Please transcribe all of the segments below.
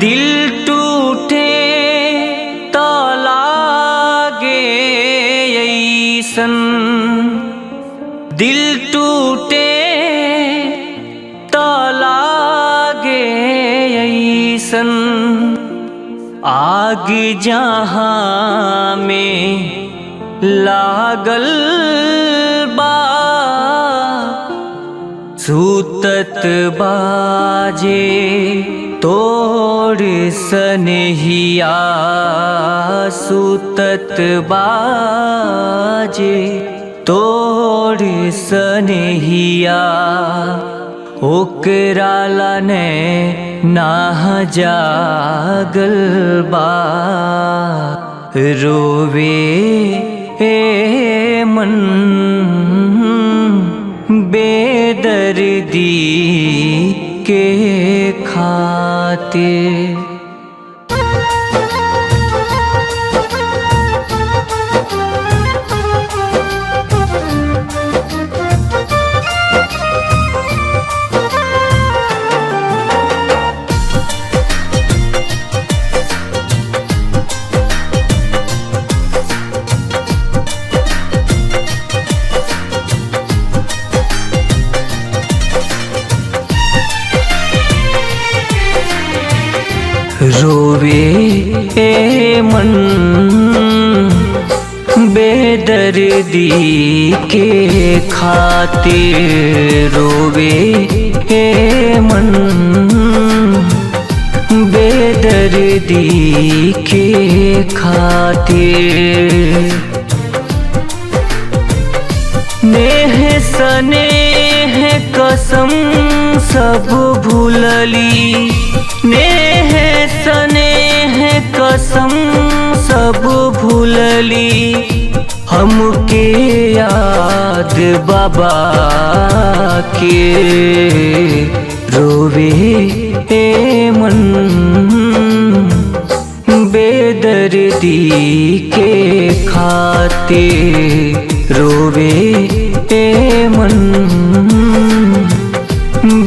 दिल टूटे तो लागे ऐसन, दिल टूटे तो लागे ऐसन, आग जहाँ में लागल बा सूतत बाजे तोड़ सनहिया, सूतत बाजे तोड़ सनहिया, ओकरा लाने नाह जागल बा रोवे ए मन बेदर्दी के खातिर। रोवे ए मन बेदर्दी के खातिर, रोवे ए मन बेदर्दी के खातिर। नेह सनेह कसम सब भूलली, नेह सनेह कसम सब भूलली, हमके याद बाबा के रोवे ए मन बेदर्दी के खातिर, रोवे ए मन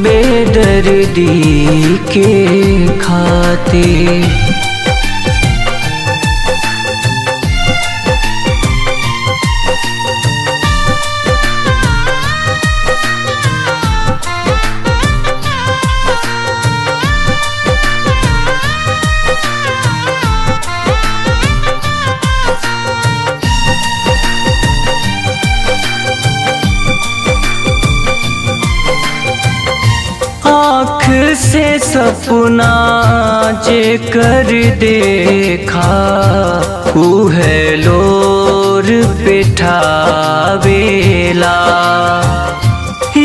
बेदर्दी के खातिर। आँख से सपना जे कर देखा, उहे लोर पिठावेला,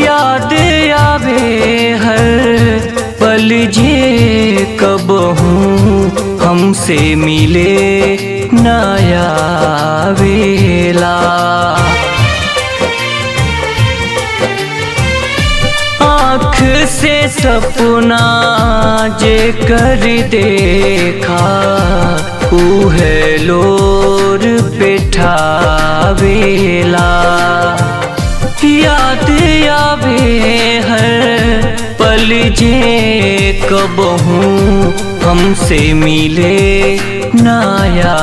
याद आवे हर पल जे कबहूँ हमसे मिले नया वेला। आँख से सपना जे कर देखा, उहे लोर पिठावेला, याद आवे हर पल जे कबहूँ हमसे मिले नया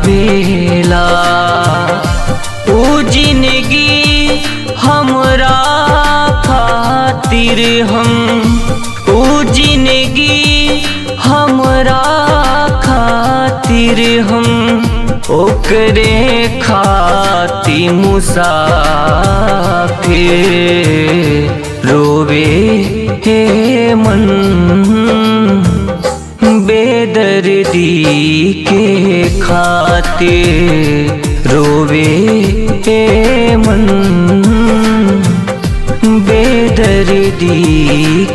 वेला। ओ जिंदगी हमरा खातिर हम, ओ जिंदगी हमरा खातिर हम, ओकरे खातिर मुसाफिर रोवे हे मन बेदर्दी के खातिर, रोवे हे मन बेदर्दी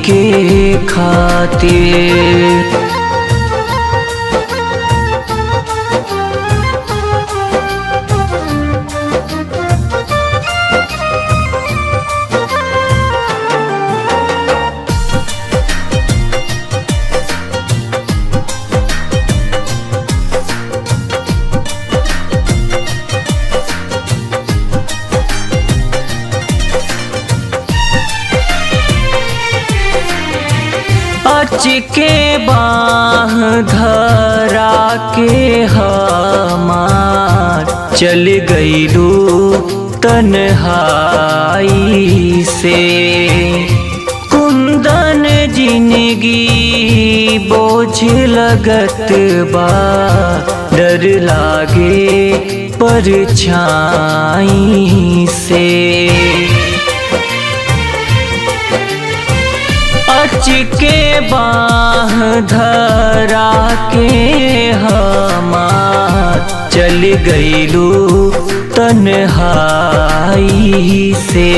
के खातिर। सच के बानी के हमार चल गईलू तन्हाई से। कुंदन जिंदगी बोझ लगत बा, डर लागे परछाई से। अचके बाह धरा के हमार चल गईलू तन्हाई से।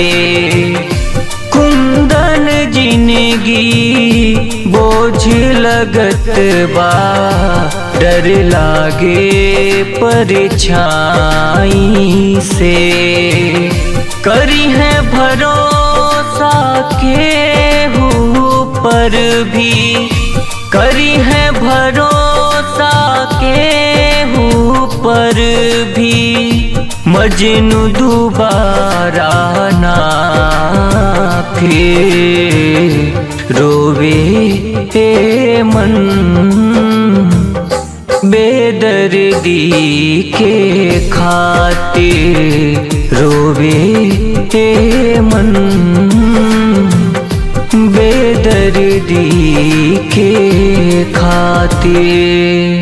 कुंदन जिंदगी बोझ लगत बा, डर लागे परछाई से। करी है भरोसा केहू पर भी, करी है भरोसा केहू पर भी, मजनू दोबारा ना फिर रोवे हे मन। बेदर्दी के खातिर रोवे हे मन, बेदर्दी के खातिर।